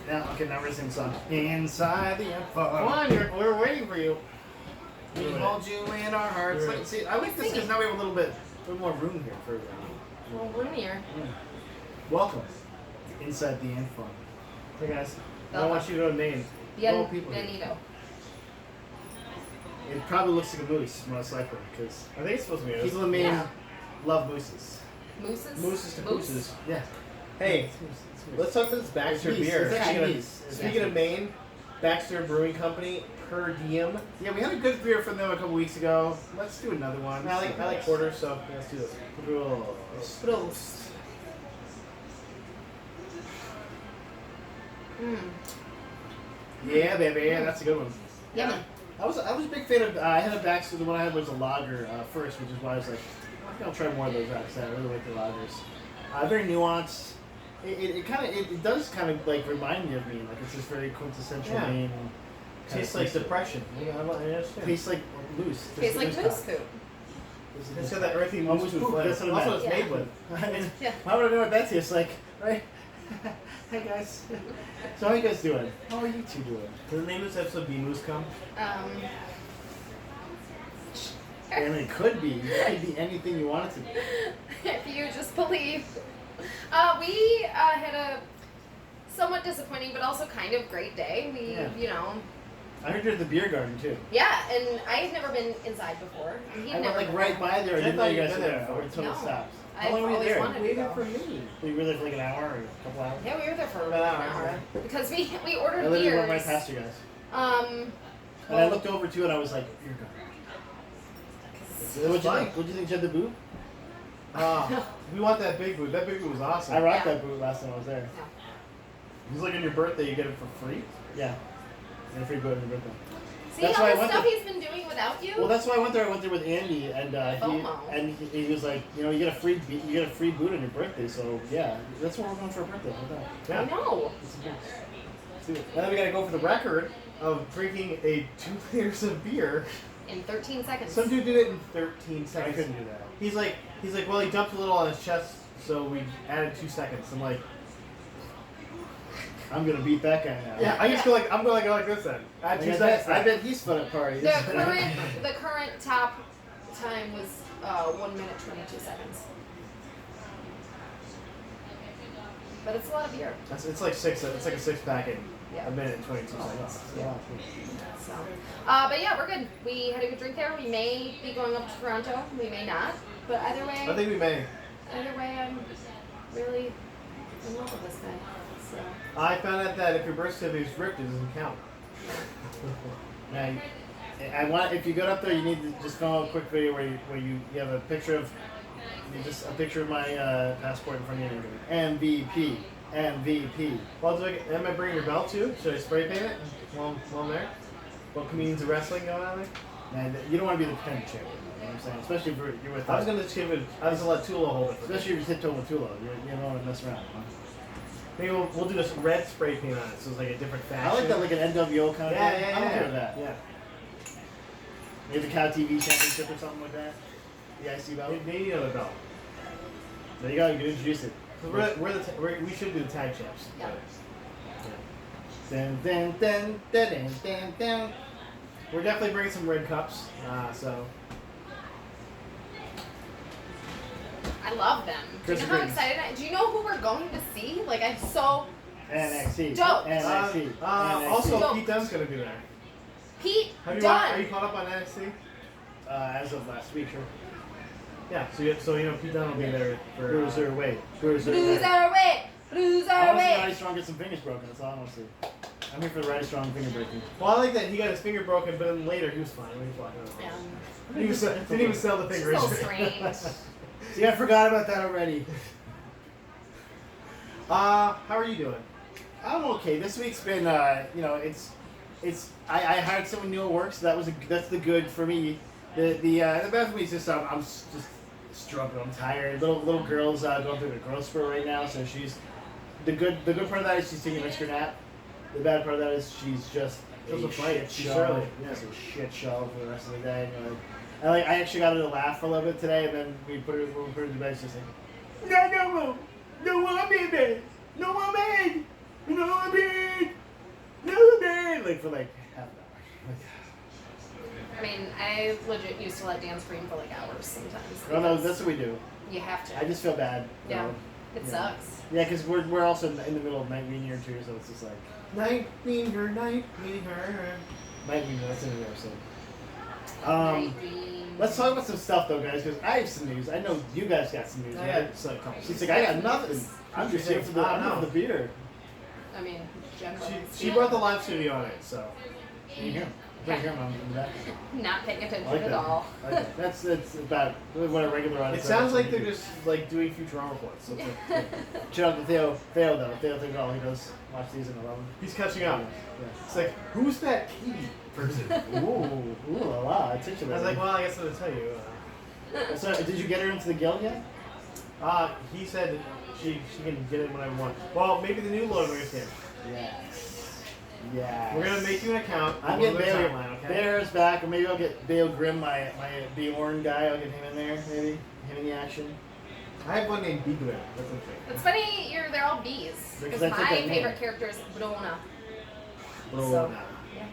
Now, okay, now we're gonna sing a song. Inside the F. Come on, we're waiting for you. We hold you in our hearts. Like, see, I like this because now we have a little more room here for Well, roomier. Welcome to Inside the Ant Farm. Hey guys, I want you to know a name. Bienvenido. It probably looks like a moose, most likely, because I think it's supposed to be. people in Maine love mooses. Mooses? Mooses to pooses. Yeah. Hey, let's talk about this Baxter beer. Speaking of Maine, Baxter Brewing Company, per diem. Yeah, we had a good beer from them a couple weeks ago. Let's do another one. I like porter, so let's do this. Prost. Yeah, baby, that's a good one. Yummy. I was a big fan of. I had a Baxter. The one I had was a lager first, which is why I was like, I think I'll try more of those out because I really like the lagers. Very nuanced. It does kind of like remind me of Maine. Like it's this very quintessential Maine. Tastes like depression. Tastes like loose. Tastes like moose poop. It's got that earthy moose poop flavor. That's what it's made with. How would I know what that tastes like, right? Hey guys. So how you guys doing? How are you two doing? Does the name of this episode be Moose Cum? And it could be. It could be anything you want it to be. If you just believe. We had a somewhat disappointing but also kind of great day. We, I heard you're at the beer garden too. Yeah, and I had never been inside before. And I went like right by there. I didn't know you guys were there. I told No. stops. I've How long were you always there? wanted to go. for me. You were there for like an hour or a couple hours? Yeah, we were there for About an an hour. hour. Because we ordered I literally beers. went right past you guys. And I well, looked over too and I was like, you're gone. What'd you think? Did you have the boot? We want that big boot. That big boot was awesome. I rocked that boot last time I was there. It's like on your birthday, you get it for free. Yeah. And a free boot on your birthday. see That's all why I the went stuff there. he's been doing without you? Well, that's why I went there. I went there with Andy, and FOMO. he was like, you get a free boot on your birthday. So yeah, that's what we're going for a birthday. Yeah. I know. Let's do it. And then we gotta go for the record of drinking 2 liters of beer. In 13 seconds. Some dude did it in 13 seconds. I couldn't do that. He's like, well, he dumped a little on his chest, so we added 2 seconds. I'm like, I'm gonna beat that guy now. yeah, I'm going like this then. Add 2 I seconds. bet, I bet he's fun at parties. The current top time was 1 minute 22 seconds. But it's a lot of beer. It's like a 6-pack in Yeah. a minute and 22 seconds. Yeah. So, but yeah, we're good. We had a good drink there. We may be going up to Toronto. We may not. But either way, I think we may. I'm really in love with this guy. So. I found out that if your birth certificate is ripped, it doesn't count. Now, if you go up there, you need to just film a quick video where you have a picture of my passport in front of you. MVP. Well, am I bringing your belt too? Should I spray paint it while I'm there? What comedians of wrestling going on there? Man, you don't want to be the pretend champion. You know what I'm saying? Especially if you're with I was gonna just let Tula hold it. Especially if you're tiptoeing with Tula. You don't want to mess around. Huh? Maybe we'll do this red spray paint on it, so it's like a different fashion. I like that, like an NWO kind of thing. Yeah. I'm okay with that. Yeah. Maybe the Cow TV Championship or something like that. The IC belt. They need another belt. There you go. You can introduce it. We should do the tag champs. Yeah. Dun, dun, dun, dun, dun, dun, dun. We're definitely bringing some red cups. So. I love them. Do you know how excited do you know who we're going to see? Like, I'm so NXT. stoked. NXT. Also, Stoked. Pete Dunne's gonna be there. Pete Are you Dunne. caught up on NXT? As of last week, sure. Yeah. So Pete Dunne will be there for Bruiserweight. Bruiserweight. I want to see Bruiserweight. Roddy Strong get some fingers broken. That's all I want to see. I'm here for the Roddy Strong finger breaking. Well, I like that he got his finger broken, but then later he was fine when he was walking around. Didn't even sell the finger It's so injury. strange. See, I forgot about that already. How are you doing? I'm okay. This week's been, it's. I hired someone new at work, so that's the good for me. The bad for me is just I'm just struggling. I'm tired. Little girl's going through the growth spurt right now, so she's the good part of that is she's taking an extra nap. The bad part of that is she's just a shit show. It's a shit show for the rest of the day. I actually got her to laugh for a little bit today, and then we put her to bed. She's like, no, I'm in bed. no more man, no more man, no more man, like for like half an hour. Like, I mean, I legit used to let Dan scream for like hours sometimes. oh no, that's what we do. You have to. I just feel bad. Yeah. You know? It sucks. Yeah, because we're also in the middle of Night Meaning too, so it's just like Night meaning her, Night meaning her. Night Meaning. That's in the episode. Night-beam. Let's talk about some stuff though, guys, because I have some news. I know you guys got some news, I right? got some couple. She's like, I got nothing. I'm just here for the beer. I mean, generally. She brought the live studio on it, so. Can you hear him? Right here, Mom, in the back. Not paying attention I like at that. all. I like that. That's about what a regular audience. It sounds like they're just like doing Futurama reports. So it's like, Shout out to Theo though. Theo thinks all he does watch these and I love him. he's catching up. Yeah. It's like, who's that Katie person? Ooh, la la, I took you I was like, well, I guess I'm gonna tell you. So, did you get her into the guild yet? He said she can get it whenever I want. Well, maybe the new Lord of the Rings game. Yes. Yeah. We're gonna make you an account. I'm We'll getting go Bale. timeline, okay? Bear's back, or maybe I'll get Bale Grimm, my Bjorn guy. I'll get him in there, maybe him in the action. I have one named Bigler. That's okay. It's funny, they're all bees. Because Because I took my that name. favorite character is Brona. Bro, So, nah. yeah.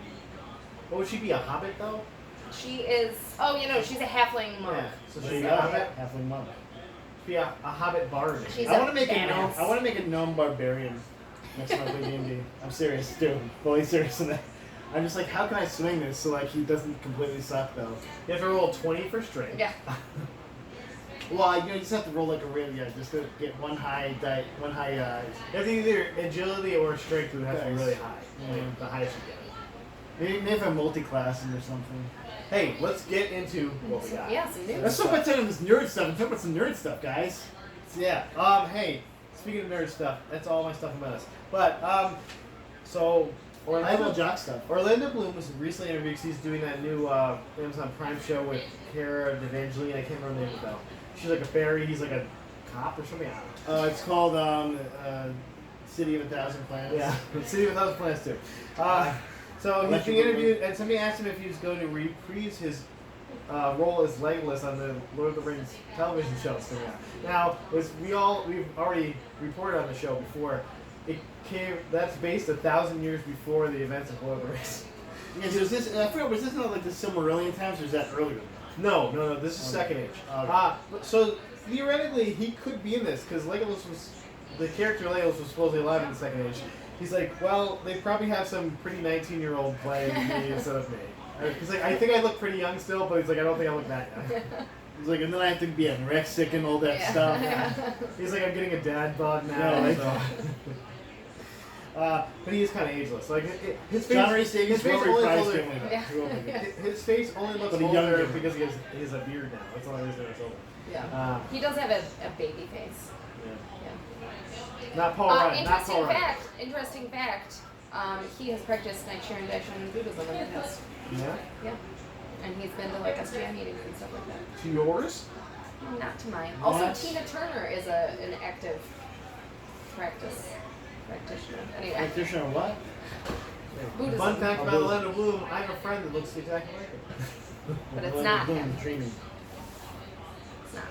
What would she be, a hobbit though? She is, she's a halfling monk. Yeah. So There she's you a go. hobbit. Halfling monk. Be a hobbit bard. She's I a want to make a gnome. badass. I want to make a gnome barbarian. Next time I play D&D. I'm serious, dude. Fully serious in that. I'm just like, how can I swing this so like he doesn't completely suck though? You have to roll 20 for strength. Yeah. Well, you just have to roll like a real just to get one high die, one high. You have to either agility or strength would have to be Nice. really high. Yeah. Like the highest you get. Maybe if I multi-class him or something. Hey, let's get into what we got. Yeah, some news. Let's talk about some of this nerd stuff. Let's talk about some nerd stuff, guys. Yeah. Hey, speaking of nerd stuff, that's all my stuff about us. But so I have Orlando all jock stuff. Orlando Bloom was recently interviewed because he's doing that new Amazon Prime show with Cara Delevingne. I can't remember the name of it though. She's like a fairy. He's like a cop or something. I don't know. It's called City of a Thousand Planets. Yeah, City of a Thousand Planets too. So he's being interviewed, and somebody asked him if he was going to reprise his role as Legolas on the Lord of the Rings television show that's coming out. Now, we've already reported on the show before. That's based 1,000 years before the events of Lord of the Rings. Yeah, so I forgot, was this not like the Silmarillion times, or is that earlier? No, this is Okay. Second Age. Okay. So theoretically, he could be in this because the character Legolas was supposedly alive in the Second Age. He's like, well, they probably have some pretty 19-year-old playing me instead of me. He's like, I think I look pretty young still, but he's like, I don't think I look that young. He's like, and then I have to be anorexic and all that Yeah. stuff. He's like, I'm getting a dad bod now. Yeah, like- so. But he is kind of ageless. Like his face, John Rhys Davies his face will only reprise older. Family Guy. Yeah. He will be good. His face only looks But a older younger. because he has a beard now. That's the only reason it's older. Yeah. He does have a baby face. Yeah. Yeah. Not Paul Rudd. Not Interesting Paul Rudd. fact. He has practiced Nichiren Daishonin Buddhism in the past. Yeah. Yeah. And he's been to like SGM meetings and stuff like that. To yours? Not to mine. Also, What? Tina Turner is an active practitioner. Anyway, Practitioner of what? Buddhism. Fun fact Oh, about Buddhism. Orlando Bloom, I have a friend that looks exactly like him. But it's not Boom, him. Dreaming. It's not.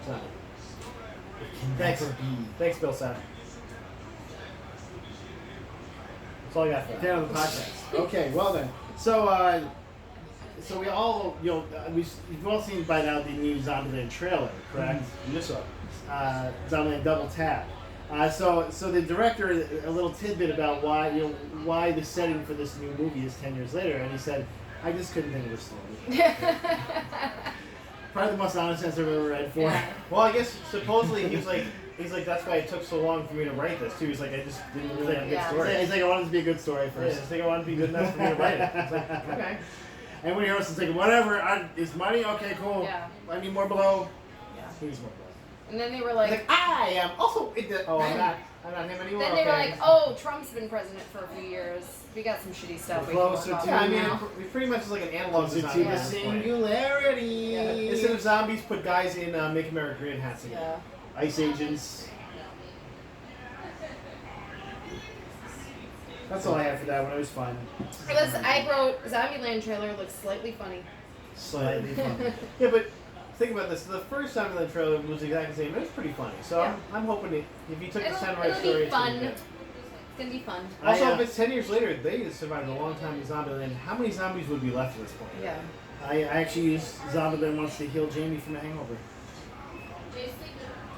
So, Thanks. thanks, Bill Sapp. That's all I got for that. Fan of the podcast. Okay, well then. So we all, we've all seen by now the new Zombieland trailer, correct? Yes, sir. Zombieland Double Tap. So the director, a little tidbit about why the setting for this new movie is 10 years later, and he said, I just couldn't think of a story. Probably the most honest answer I've ever read for. Yeah. Well, I guess supposedly he's like, that's why it took so long for me to write this too. He's like, I just didn't really have a good Yeah. story. He's like, I wanted it to be a good story Yeah, first. I think I want to be good enough for me to write it. It's like, okay. And when he was like, whatever, it's money, okay, cool. Yeah. I need more blow. Yeah. Please more blow. And then they were He's like, like, I am also into. Oh, I'm not him anymore. then they were okay. like, oh, Trump's been president for a few years. We got some shitty stuff we can work Closer on to- Yeah, I mean, now. it's pretty much like an analog Closer design to at the this point. singularity. Yeah. Instead of zombies, put guys in Make America Great hats again. Yeah. Ice agents. That's all I had for that one. It was fun. I wrote Zombieland trailer looks slightly funny. Slightly fun. Yeah, but think about this. The first time in the trailer was exactly the same. It was pretty funny. So Yeah. I'm hoping if you took the It'll samurai be story, it's fun. gonna be good. It's gonna be fun. Also, if it's 10 years later, they survived a long time in Zombieland. How many zombies would be left at this point? Yeah. I actually used Zombieland once to heal Jamie from a hangover.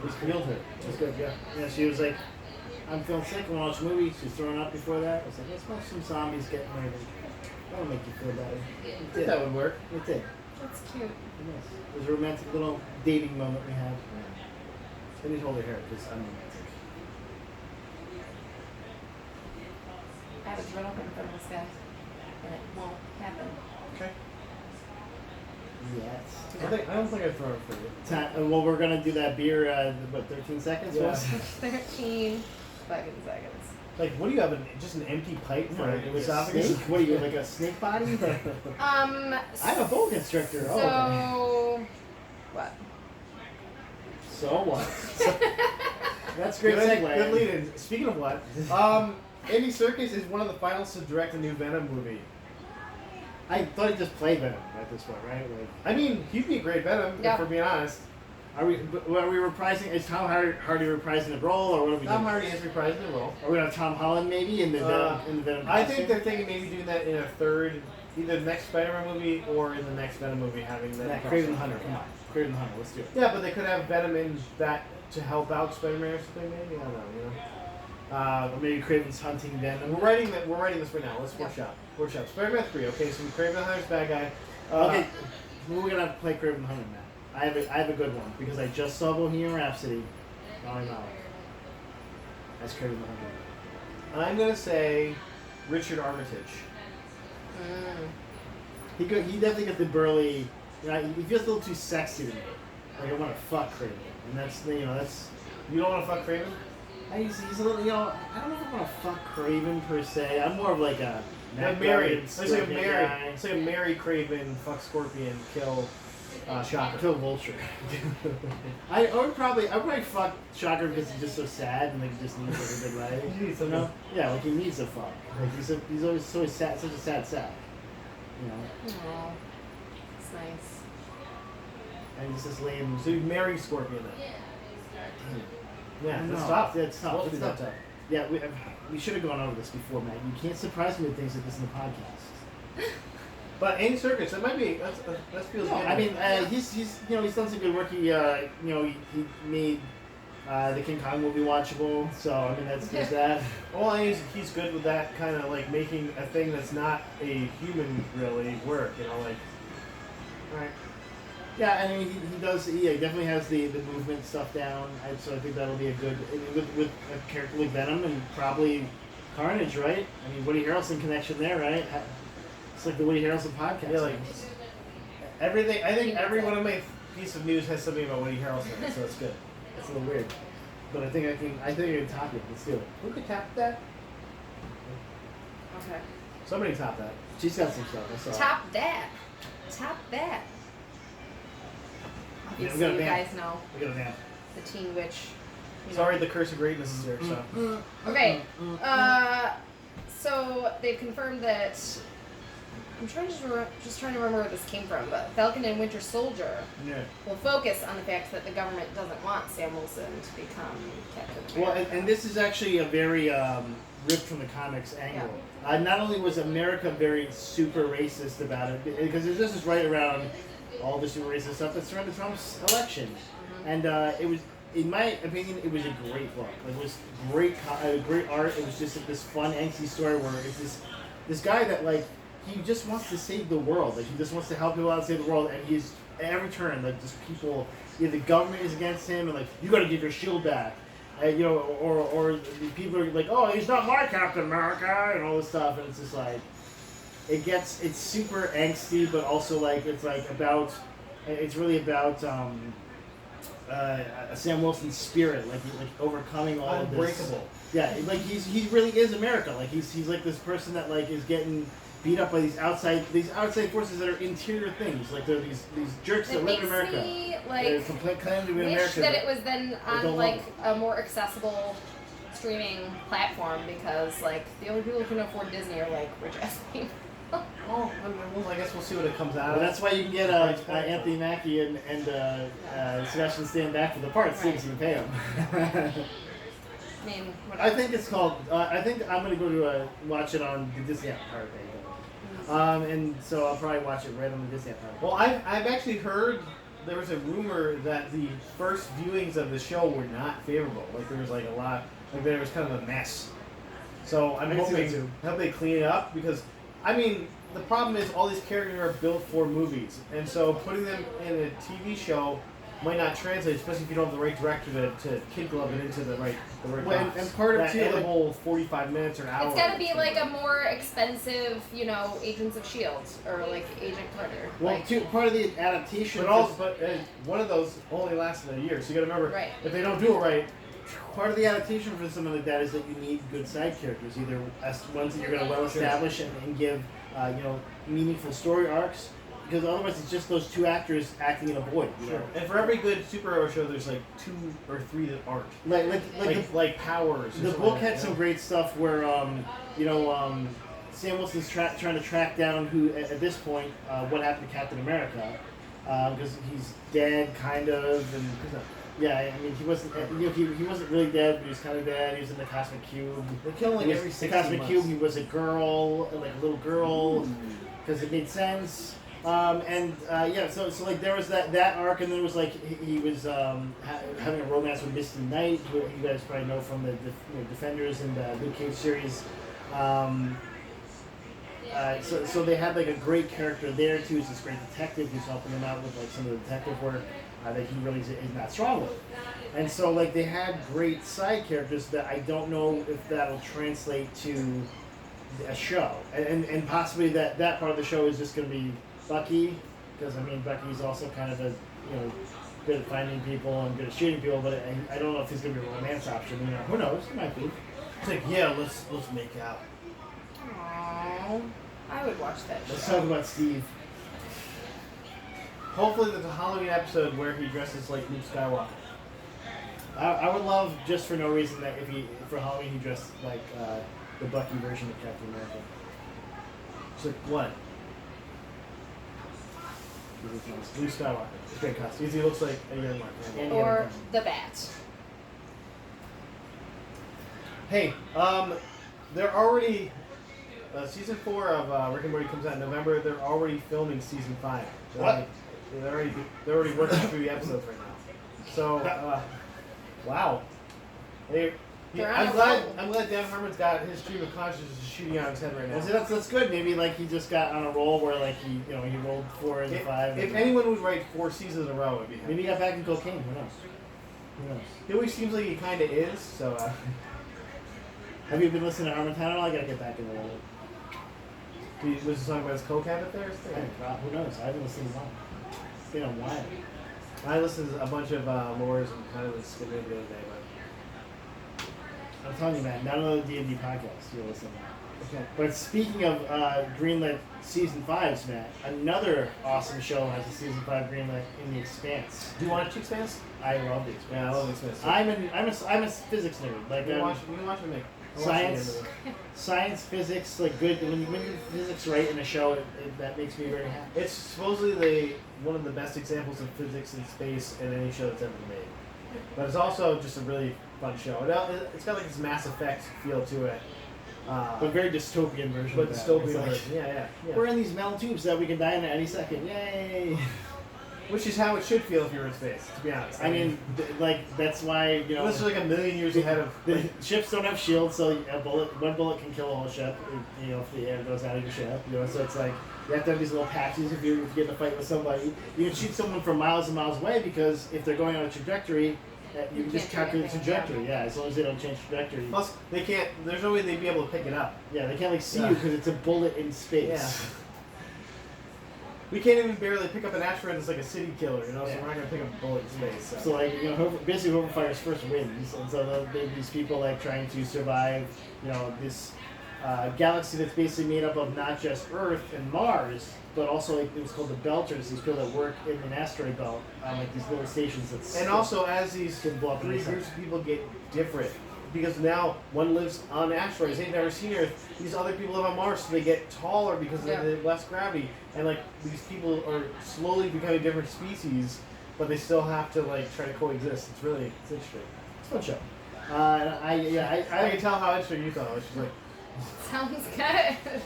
Just healed her. It was good, yeah. Yeah, she was like, I'm feeling sick, I want to watch a movie. She was throwing up before that. I was like, let's watch some zombies getting murdered. That'll make you feel better. I It think did. that would work. It did. That's cute. Yes. It was a romantic little dating moment we had. I need to hold her hair because I'm romantic. I have a drill in front of this guy, and it won't happen. Okay. Yes. I don't think I'd throw it for you. Well, we're gonna do that beer. What, 13 seconds? Yeah. Was? 13 fucking seconds. Like, what do you have? Just an empty pipe for an esophagus? Snake? What are you, like a snake body? I'm a boa constrictor. So, Okay. what? So what? That's a great Good, segue. good lead in. Speaking of what, Andy Serkis is one of the finalists to direct a new Venom movie. I thought he just played Venom at this point, right? Like, I mean, he'd be a great Venom, Yeah. if we're being honest. are we reprising? Is Tom Hardy reprising the role, or what are we Tom doing? Hardy has reprised the role. Are we gonna have Tom Holland maybe in the Venom? I think costume? they're thinking maybe doing that in a third, either the next Spider-Man movie or in the next Venom movie, having that. Craven the Hunter. Come on, Craven the Hunter. Let's do it. Yeah, but they could have Venom in that to help out Spider-Man or something. Maybe I don't know. You know. Or maybe Craven's hunting Venom. We're writing that. We're writing this right now. Let's workshop. Workshop. Spider-Man 3. Okay, so Craven the Hunter's bad guy. Okay, who are we gonna play Craven the Hunter, Matt? I have a good one because I just saw Bohemian Rhapsody. Rami Malek. That's Craven the Hunter. I'm gonna say Richard Armitage. He definitely got the burly. You know, he feels a little too sexy to me. Like I want to fuck Craven, and that's that's. You don't want to fuck Craven? He's a little, I don't know if I want to fuck Craven per se. I'm more of like a Like Mary. Guardian It's like a Scorpion Mary. guy. It's like a Mary Craven, fuck Scorpion, kill Shocker. Kill Vulture. I would probably fuck Shocker because he's just so sad and like he just needs like a good ride. He needs You know? something. Yeah, like he needs a fuck. Like he's always so sad, such a sad sap. You know, Oh, it's nice. and he's just lame. So you marry Scorpion then? Yeah, No, that's tough. yeah, it's tough. Supposed It's to be that tough. tough. Yeah, we should have gone over this before, Matt. You can't surprise me with things like this in the podcast. But Andy Serkis, that might be that feels No, good. I mean, he's he's done some good work. He he made the King Kong movie watchable. So I mean, there's that. Well, he's good with that kind of like making a thing that's not a human really work. You know, like. All right. Yeah, I mean, he does. Yeah, he definitely has the movement stuff down. So I think that'll be a good with a character like Venom and probably Carnage, right? I mean, Woody Harrelson connection there, right? It's like the Woody Harrelson podcast. Yeah, like everything. I think every one of my piece of news has something about Woody Harrelson, in it, so it's good. It's a little weird, but I think I can top it. Let's do it. Who could tap that? Okay. Somebody top that. She's got some stuff. I saw. Top that. Top that. Yeah, we Obviously, got a you band. guys know We got a nap. the Teen Witch. You know. Sorry, the curse of greatness is there. So. Okay. So they've confirmed that. I'm trying to just trying to remember where this came from, but Falcon and Winter Soldier Yeah. will focus on the fact that the government doesn't want Sam Wilson to become Captain Well, America. and this is actually a very ripped from the comics angle. Not only was America very super racist about it, because this is right around all the super racist stuff that's around Trump's election, and it was, in my opinion, it was a great book. Like, it was great art. It was just like, this fun, angsty story where it's this guy that like he just wants to save the world. Like he just wants to help people out and save the world, and he's at every turn like just people. Either the government is against him, and like you got to give your shield back. Or the people are like, oh, he's not my Captain America, and all this stuff, and it's just like, it's super angsty, but also like it's really about Sam Wilson's spirit, like overcoming all of this. Unbreakable. Yeah, like he really is America. Like he's like this person that like is getting beat up by these outside forces that are interior things. Like they're these jerks that It live in makes America. me They're like claiming to be wish American. that it was then on don't like love a more accessible streaming platform because like the only people who can afford Disney are like rich ass people. Well, I guess we'll see what it comes out Well, of. that's why you can get Anthony Mackie and Sebastian Stan back for the parts, too, Right. so you can pay them. I mean, I whatever. think it's called. I think I'm gonna go to watch it on the Disney App Pirate Bay. And so I'll probably watch it right on the Disney App Pirate Bay. Well, I've actually heard there was a rumor that the first viewings of the show were not favorable. Like there was like a lot, like there was kind of a mess. So I'm I can see that hoping too. help they clean it up because, I mean, the problem is all these characters are built for movies, and so putting them in a TV show might not translate, especially if you don't have the right director to kid glove it into the right Well, box. and part of that too, like- edible 45 minutes or an hour. It's gotta be like a more expensive, Agents of S.H.I.E.L.D. or like Agent Carter. Well, like, too, part of the adaptation. But one of those only lasted a year, so you got to remember Right. if they don't do it right. Part of the adaptation for something like that is that you need good side characters, either as ones that you're going to well establish and give, meaningful story arcs, because otherwise it's just those two actors acting in a void. You know? And for every good superhero show, there's like 2 or 3 that aren't. Like Powers. or the something book like had that, some great stuff where, Sam Wilson's trying to track down who, at this point, what happened to Captain America, because he's dead, kind of, and yeah, I mean, he wasn't, he wasn't really dead, but he was kind of dead. He was in the Cosmic Cube. They kill him like He was- every the 6 Cosmic months. Cube, he was a girl, like a little girl, because it made sense. So like there was that arc, and then it was like he was having a romance with Misty Knight, who you guys probably know from the Defenders and the Luke Cage series. So they had like a great character there too. He's this great detective who's helping them out with like some of the detective work that he really is not strong with. And so like they had great side characters that I don't know if that'll translate to a show, and possibly that part of the show is just going to be Bucky, because I mean Bucky's also kind of a good at finding people and good at shooting people, but I don't know if he's going to be a romance option. Who knows? He might be. It's like, yeah, let's make out. Aww. I would watch that Let's show. talk about Steve. Hopefully there's a Halloween episode where he dresses like Luke Skywalker. I would love, just for no reason, that if for Halloween he dressed like the Bucky version of Captain America. It's like, what? Luke Skywalker. It's a great costume. He looks like a young Mark Hamill. Or the Bat. Hey, they're already season 4 of Rick and Morty comes out in November. They're already filming season 5. What? They're already working through the episodes right now. So, wow. I'm glad Dan Harmon's got his stream of consciousness shooting out his head right now. Well, see, that's good. Maybe like he just got on a roll where like he rolled 4 and 5. If anyone would write 4 seasons in a row, it'd be him. Maybe he got back in cocaine. Who knows? Who knows? He always seems like he kind of is. So, Have you been listening to Harmontown at all? I gotta get back in the roll. was he talking about his coke habit there? Who knows? I haven't listened in a while. It's been a while. I listened to a bunch of lores and kind of was skipping it the other day, I'm telling you, man. None of the D&D podcasts you'll listen to. but okay. But speaking of greenlit season 5s, Matt, another awesome show has a season 5 greenlit in The Expanse. Do you watch Expanse? I love The Expanse. Yeah, I love Expanse. I'm a physics nerd. Like You can watch it, Nick. science, physics, like good. When you physics right in a show, that makes me very happy. It's supposedly one of the best examples of physics in space in any show that's ever been made. But it's also just a really fun show. It's got like this Mass Effect feel to it. But very dystopian version. But of that. dystopian It's like, version. Yeah. We're in these metal tubes that we can die in at any second. Yay! Which is how it should feel if you're in space, to be honest. I mean, that's why Unless you're like a million years ahead of. the ships don't have shields, so one bullet can kill a whole ship. If the air goes out of your ship, so it's like you have to have these little patches if you get in a fight with somebody. You can shoot someone from miles and miles away because if they're going on a trajectory, you can just calculate the trajectory. Yeah, as long as they don't change trajectory. Plus, they can't. There's no way they'd be able to pick it up. Yeah, they can't like see you because it's a bullet in space. Yeah. We can't even barely pick up an asteroid that's like a city killer, so we're not gonna pick up a bullet in space. So like basically whoever fires first wins, and so these people like trying to survive, this galaxy that's basically made up of not just Earth and Mars, but also like, it was called the Belters. These people that work in an asteroid belt, like these little stations. And also, as these can blow up in three the groups of people get different, because now one lives on asteroids. They've never seen Earth. These other people live on Mars, so they get taller because of the less gravity. And like these people are slowly becoming different species, but they still have to like try to coexist. It's interesting. It's a fun show. I can tell how interesting you thought it was. She's like, Sounds good.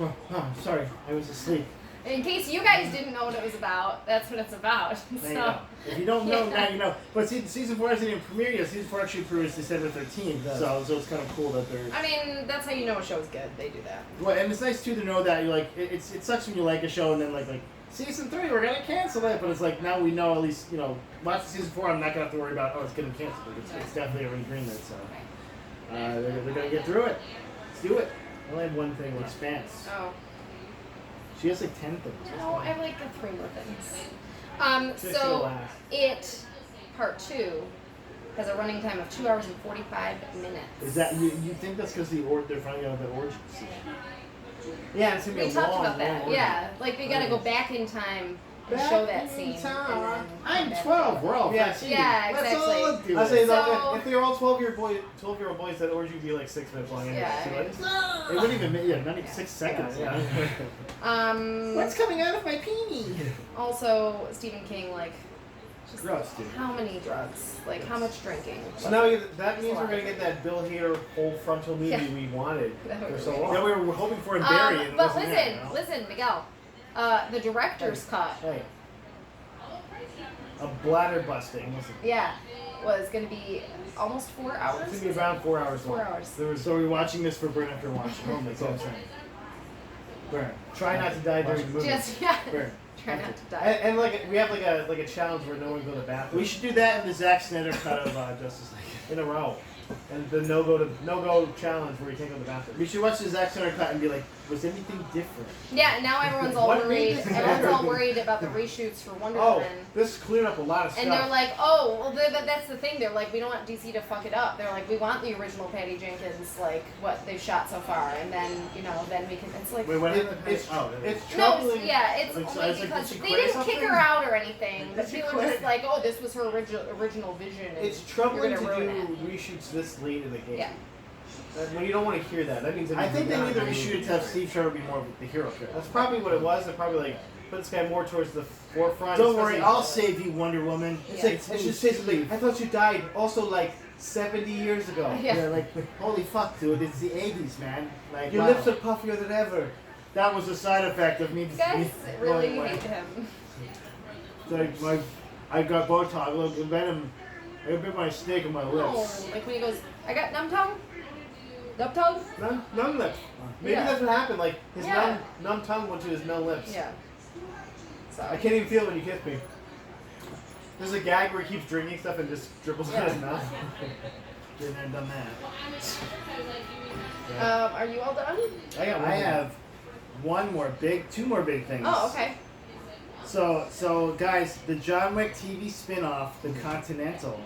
Oh, sorry, I was asleep. In case you guys didn't know what it was about, that's what it's about. There you go. If you don't know, now you know. But season 4 hasn't even premiered yet. Season 4 actually premieres December 13th, so it's kind of cool that they're... I mean, that's how you know a show's good. They do that. Well, and it's nice, too, to know that you're like, it sucks when you like a show and then like Season 3, we're going to cancel it. But it's like, now we know at least, watch Season 4, I'm not going to have to worry about, it's getting canceled. It's definitely already greenlit, so... they're going to get through it. Let's do it. I only have one thing left. Expanse. Oh. She has like 10 things. No, I have like 3 more things. So it part 2 has a running time of 2 hours and 45 minutes. Is that you think that's because they're finally out of the origin scene? Yeah, it's gonna be we a talked long, about that. long Yeah, like we gotta go back in time and show that scene. I'm 12. We're all 15. Yeah, exactly. That's all I'm doing. I say So- if they were all 12-year-old boys, that orgy would be like 6 minutes long. Yeah. It wouldn't even not even 6 seconds. Yeah. What's coming out of my peenie? Also, Stephen King, like, just Gross, dude. how many drugs? Like, how much drinking? So now that means we're gonna get that Bill Hader full frontal movie we wanted for so long. Yeah, we were hoping for in Barry. And it But wasn't listen, there, listen, Miguel. The director's cut, Hey, a bladder busting. yeah, was gonna be almost 4 hours. It's gonna be around 4 hours long. 4 hours. So we're watching this for Burn after watching. Oh my God. Burn. Try not to die during the movie. Just Burn. try not to die. And like we have like a challenge where no one go to the bathroom. We should do that in the Zack Snyder cut of Justice League. in a row. And the no go challenge where you can't go to the bathroom. We should watch the Zack Snyder cut and be like, was anything different? Yeah, now everyone's all What worried. made this Everyone's happen? all worried about the reshoots for Wonder Oh, Woman. this is clearing up a lot of stuff. And they're like, oh, well, but that's the thing. They're like, we don't want DC to fuck it up. They're like, we want the original Patty Jenkins, like, what they've shot so far. And then, then we can, it's like... Wait, what It- happened? it's No, troubling. yeah, it's It's only like, because did she they quit or didn't kick something? her out or anything. But Did she they were quit? just like, oh, this was her original vision. And It's troubling you're to gonna do ruin reshoots this late in the game. Yeah. When you don't want to hear that, that means I think they need to to reshoot it to have Steve Trevor be more of the hero character. That's probably what it was. They probably like put this guy more towards the forefront. Don't worry, especially- I'll save you, Wonder Woman. It's like it should say something. I thought you died also like 70 years ago. Yeah. Yeah, like, holy fuck, dude, it's the 80s, man. Like, Your wow. lips are puffier than ever. That was a side effect of me You guys really going away. hate him. It's like, I got Botox, look, venom. I bit my steak on my No, lips. like when he goes, I got numb tongue. Numb tongue? Numb lips. Maybe Yeah. that's what happened. Like his Yeah. numb tongue went to his numb lips. Yeah. So. I can't even feel it when you kiss me. There's a gag where he keeps drinking stuff and just dribbles out of his mouth. Been there, done that. Are you all done? I I have two more big things. Oh, okay. So guys, the John Wick TV spin-off, The Continental,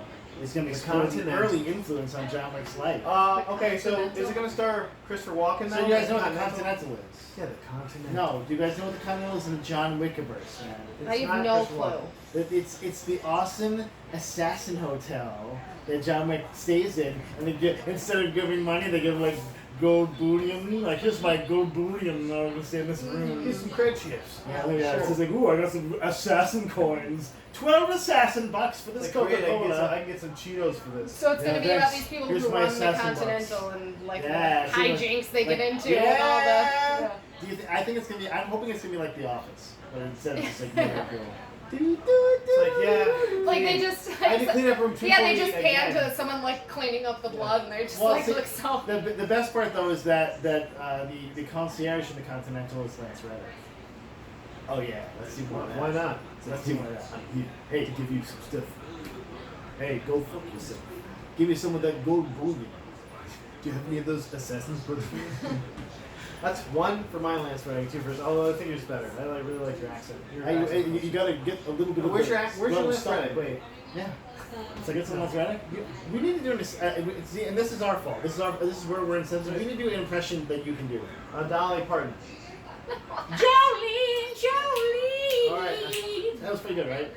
is going to The explore the Continental. early influence on John Wick's life. Okay, so is it gonna star Christopher Walken now? So you guys know what the Continental is? Yeah, the Continental. No, do you guys know what the Continental is in the John Wickiverse, man? It's I have not no Christopher Walken. clue. It's the awesome assassin hotel that John Wick stays in, and they instead of giving money, they give like gold bullion. Like, here's my gold bullion. I'm gonna stay in this room. Get some cred chips. Yeah, it's just like, ooh, I got some assassin coins. 12 assassin bucks for this Like, great, Coca-Cola. I can get some Cheetos for this. So it's Yeah, gonna be thanks. about these people Here's who my run the assassin box. Continental and like Yeah, the see, like- hijinks they get like- into and all the. Yeah. Do you I think it's gonna be. I'm hoping it's gonna be like The Office, but instead of just like Miracle. It's like, yeah. Like they just. I had to clean up room 240 Yeah, they just pan again. to someone like cleaning up the blood, and they just Well, like see, look so. The best part though is that the concierge in the Continental is Lance Reddick. Oh yeah, let's do more of that. Why not? Let's do more of that. I'm here. Hey, to give you some stuff. Hey, go fuck yourself. Give me some of that gold bullion. Do you have any of those assassins books for me? That's one for my Lance Reddick, two for his. Although I think yours better. I really like your accent. You gotta get a little bit of. Where's your Lance stuff. Reddick? Wait. Yeah. So get some Lance Reddick. We need to do this. See, and this is our fault. This is where we're insensitive. We need to do an impression that you can do. Dolly Parton. Jolene, Jolene. All right. That was pretty good, right?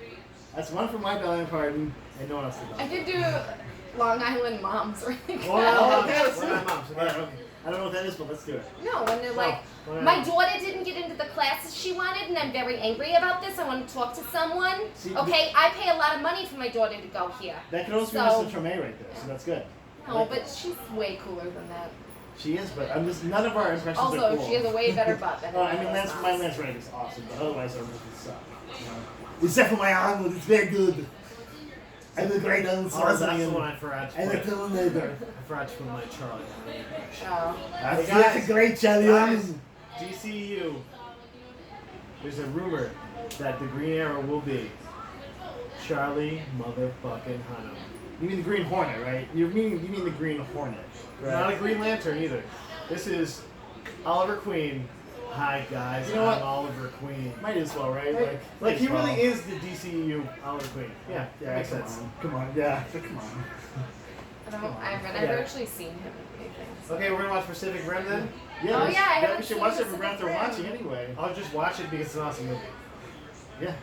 That's one for my Dolly Parton, and no one else did I that. did do Long Island moms or anything. Long Island okay, moms. let's do Long it. Island moms. All right, okay. I don't know what that is, but let's do it. No, when they're like, Long my Island. daughter didn't get into the classes she wanted, and I'm very angry about this. I want to talk to someone. See, Okay, I pay a lot of money for my daughter to go here. That could also So- be Mr. Treme right there, so that's good. I No, like but that. she's way cooler than that. She is, but I'm just none of our impressions are Also, cool. she has a way better butt than Oh, I any mean, of Lance, those my moms. Lance Reddick is awesome, but otherwise our movies suck. You know? Except for my Arnold, it's very good. And the great Oh, that's the one I forgot to And the put. Terminator. I forgot to put my Charlie. Oh. That's a great Charlie. Guys, DCU. There's a rumor that the Green Arrow will be Charlie motherfucking Hunnam. You mean the Green Hornet, right? You mean the Green Hornet, right? Not a Green Lantern either. This is Oliver Queen. Hi guys, You know I'm what? Oliver Queen. Might as well, right? Like he might as really well. is the DCU Oliver Queen. Yeah, Yeah, makes come sense. on. Come on, yeah, come on. I've Yeah. never actually seen him in anything. So. Okay, we're gonna watch Pacific Rim then. Oh, we- yeah, I we haven't should seen watch it Pacific for after Rim. watching anyway. I'll just watch it because it's an awesome movie. Yeah.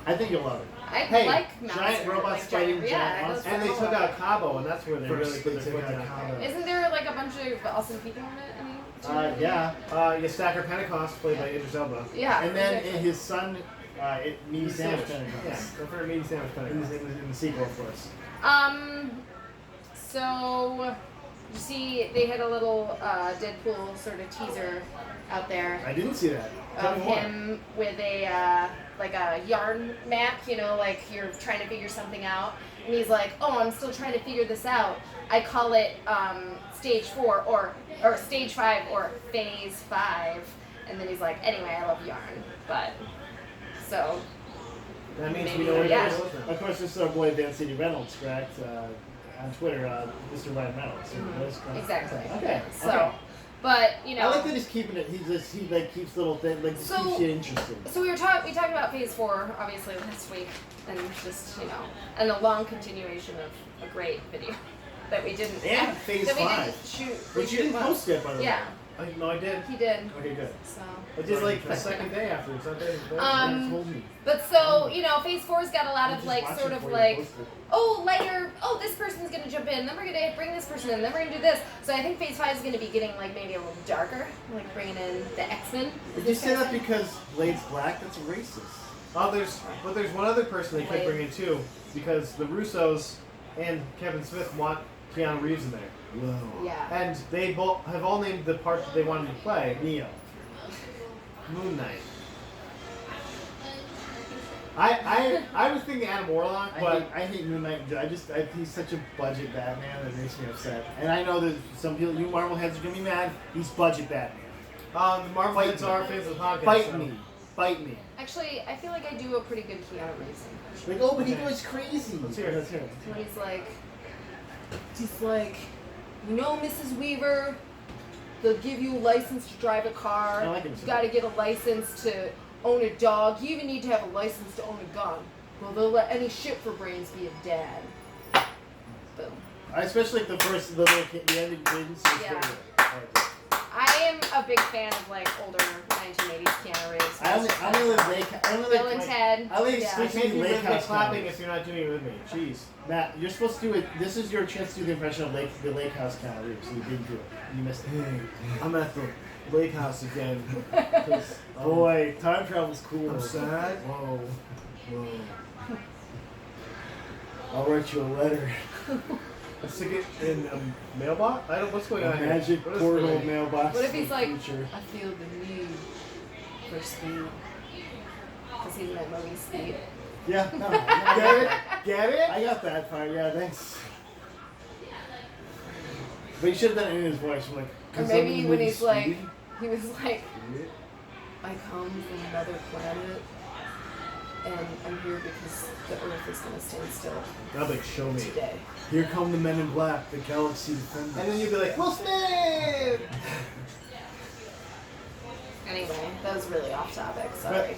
I think you'll love it. I Hey, like monsters. giant robots like fighting giant yeah, monsters. And they took out Cabo, and that's where they really First put they their took foot out down. Cabo. Isn't there like a bunch of awesome people in it? I mean, Yeah. Yeah, Stacker Pentecost, played by Idris Elba. Yeah. And then exactly. his son, meaty sandwich. Yeah, don't forget Meaty Sandwich Pentecost. In the sequel, of course. So you see, they had a little Deadpool sort of teaser out there I didn't see that. Tell of me more. him with a like a yarn map. You know, like you're trying to figure something out, and he's like, "Oh, I'm still trying to figure this out. I call it stage 4 or stage 5 or phase 5." And then he's like, "Anyway, I love yarn." But so That means Maybe, we know what yeah. it is now. Of course, this is our boy Van City Reynolds, correct? On Twitter, Mr. Ryan Reynolds. That's correct. exactly. Okay. So, okay. but you know. I like that he's keeping it. He like keeps little things, like just So- keeps you interested. So we talked about phase 4 obviously last week, and just and a long continuation of a great video that we didn't And phase that we 5, didn't shoot. which you didn't post yet, by the way. Yeah, No, I did. he did. Okay, good. So, I did like the second day after. It's not day. Um, You told me. but so phase 4's got a lot I of just like watched sort it of before you like. posted. Oh, later. Oh, this person's gonna jump in. Then we're gonna bring this person in. Then we're gonna do this. So I think Phase 5 is gonna be getting like maybe a little darker, like bringing in the X-Men. Did you say that because Blade's black? That's racist. Oh, there's one other person they could Wait. bring in too, because the Russos and Kevin Smith want Keanu Reeves in there, Whoa. Yeah. and they both have all named the part that they wanted to play. Neo. Moon Knight. I was thinking Adam Warlock, but I hate Moon Knight. He's such a budget Batman that makes me upset. And I know that some people, you Marvel heads, are gonna be mad. He's budget Batman. the Marvel Fight heads me. are fans of the podcast. Fight so- me. Fight me. Actually, I feel like I do a pretty good Keanu Reeves impression. Like, oh, but he Okay. goes crazy. Let's hear it. Let's hear it. When he's like, Mrs. Weaver, they'll give you a license to drive a car. I like him. You gotta get a license to own a dog. You even need to have a license to own a gun. Well, they'll let any shit for brains be a dad. Boom. I especially like the little kid, the ending cadence. Is Yeah. very good. I like it. I am a big fan of like older 1980s Keanu Reeves. I only Bill and Ted. I like Yeah. You exclusively can't be Lake rhythmic House clapping County. if you're not doing it with me. Jeez. Matt, you're supposed to do it. This is your chance to do the impression of the Lake House County Reeves. So you didn't do it. You missed it. Hey, I'm at the lake house again. 'cause, Boy, time travel's cool. I'm sad. Whoa. I'll write you a letter. Stick it in a mailbox? What's going on A here? magic What is portal going on? mailbox. What if he's for the like, future. I feel the need for speed? Because he's in that movie Speed. Yeah, no, Get it? Get it? I got that part. Yeah, thanks. But you should have done it in his voice. Like, Or 'cause maybe I'm in the when movie he's like, Speed. he was like, I come from another planet, and I'm here because the Earth is going to stand still Now like show me. today. Here come the men in black, the galaxy defenders. And then you'd be like, Will Smith! Anyway, that was really off topic. Sorry.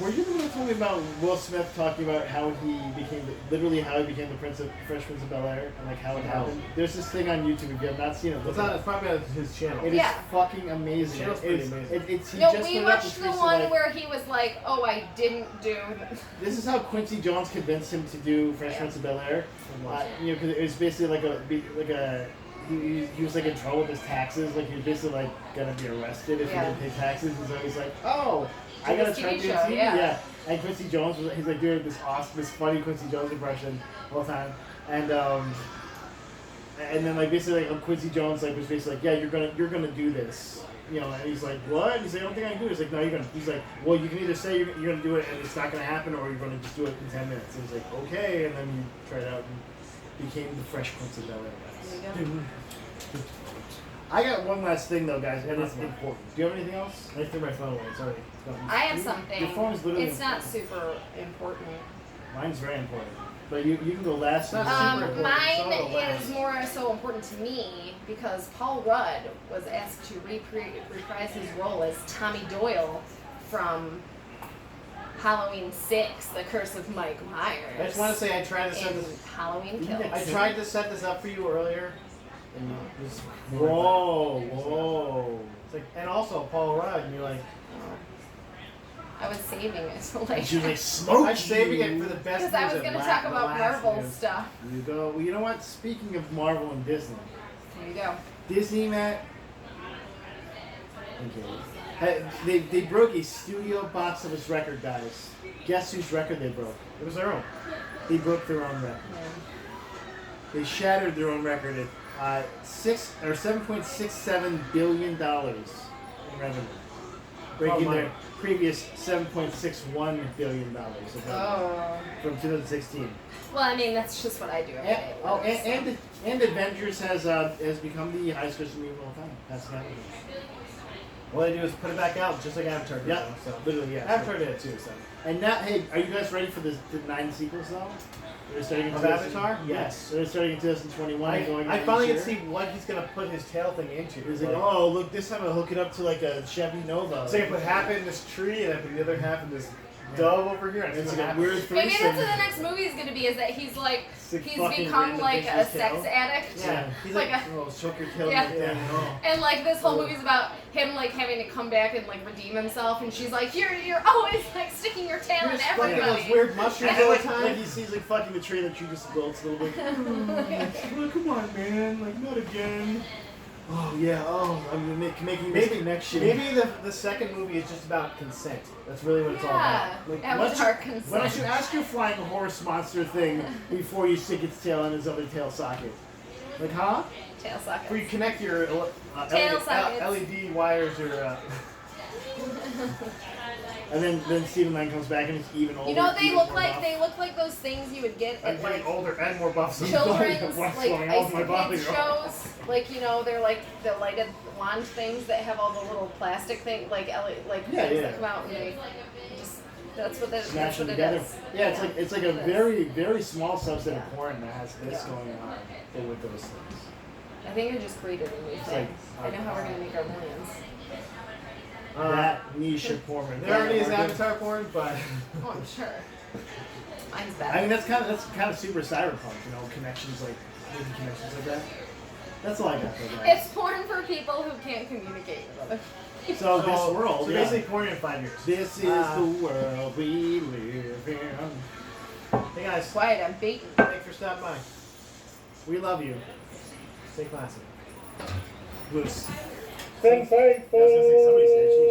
Were you the one who told me about Will Smith talking about how he became the Fresh Prince of Bel-Air and like how it happened? There's this thing on YouTube if you have not seen it. It's probably on his channel. It is fucking amazing. It's pretty amazing. We watched the one where he was like, "Oh, I didn't do." This is how Quincy Jones convinced him to do Fresh Prince of Bel-Air. Because it was basically like a. He was like in trouble with his taxes. Like he was basically like gonna be arrested if he didn't pay taxes. And so he's like, "Oh, I gotta try to do TV." Yeah. And Quincy Jones he's like doing this funny Quincy Jones impression all the time. And then like basically like Quincy Jones like was basically like, "Yeah, you're gonna do this." You know, and he's like, "What?" And he's like, "I don't think I can do it." He's like, "No, you're gonna." He's like, "Well, you can either say you're gonna do it and it's not gonna happen, or you're gonna just do it in 10 minutes." And he's like, "Okay," and then he tried it out and became the Fresh Prince of Bel-Air. I got one last thing though, guys, and it's important. Do you have anything else? I threw my phone away. Sorry. I have something. Your phone is literally. It's not super important. Mine's very important, but you can go last. Mine is more so important to me because Paul Rudd was asked to reprise his role as Tommy Doyle from Halloween 6, The Curse of Mike Myers. I just want to say I tried to set this. Halloween Kills. I tried to set this up for you earlier, and you just. Whoa. It's like, and also Paul Rudd, and you're like. I was saving it so like. She was like, smoke. I'm saving it for the best. Because I was going to talk about Marvel stuff. You go. Well, you know what? Speaking of Marvel and Disney. There you go. Disney, Matt. They broke a studio box office record, guys. Guess whose record they broke? It was their own. They broke their own record. They shattered their own record at $7.67 billion in revenue, breaking their previous $7.61 billion from 2016. Well, I mean that's just what I do every day. And Avengers has become the highest grossing movie of all time. That's happening. All they do is put it back out, just like Avatar did. Yeah, so literally, yeah. Avatar did it too. So. And now, hey, are you guys ready for the 9 sequels though? They're starting in Avatar? Yes. They're starting in 2021. I finally can see what he's gonna put his tail thing into. He's like, oh, look, this time I'll hook it up to like a Chevy Nova. So I put half in this tree and I put the other half in this dove over here. It's like a weird threesome. Maybe that's what the next movie is going to be, is that he's like, he's become like a sex addict. Yeah. He's like oh, choke your tail. And like this whole movie's about him like having to come back and like redeem himself, and she's like, you're always like sticking your tail in everybody. Those weird mushrooms all the time. Like he sees like fucking the tree, and the tree just wilts a little bit. Like, come on, man, like not again. Oh yeah, I'm making this connection. Maybe the second movie is just about consent. That's really what it's all about. Like, Avatar consent. Why don't you ask your flying horse monster thing before you stick its tail in his other tail socket? Like, huh? Tail socket. Where you connect your tail sockets. LED wires or. And then Stephen Lang comes back and it's even older. You know, they look like those things you would get at like older and more buff. Children's like ice cream shows. Like, you know, they're like the lighted wand things that have all the little plastic things, like things that come out and they just that's what it is. Yeah, it's like a very, very small subset of porn that has this going on with those things. I think I just created a new thing. I know how we're gonna make our millions. That niche of porn. There already is Avatar porn, but oh, I'm sure. Mine's better. I mean, that's kind of super cyberpunk, you know, connections like making connections like that. That's all I got for that. It's porn for people who can't communicate with other people. So this world, so basically porn in 5 years. This is the world we live in. Hey guys, quiet, I'm baiting. Thanks for stopping by. We love you. Stay classy. Loose. Stay faithful. Somebody said she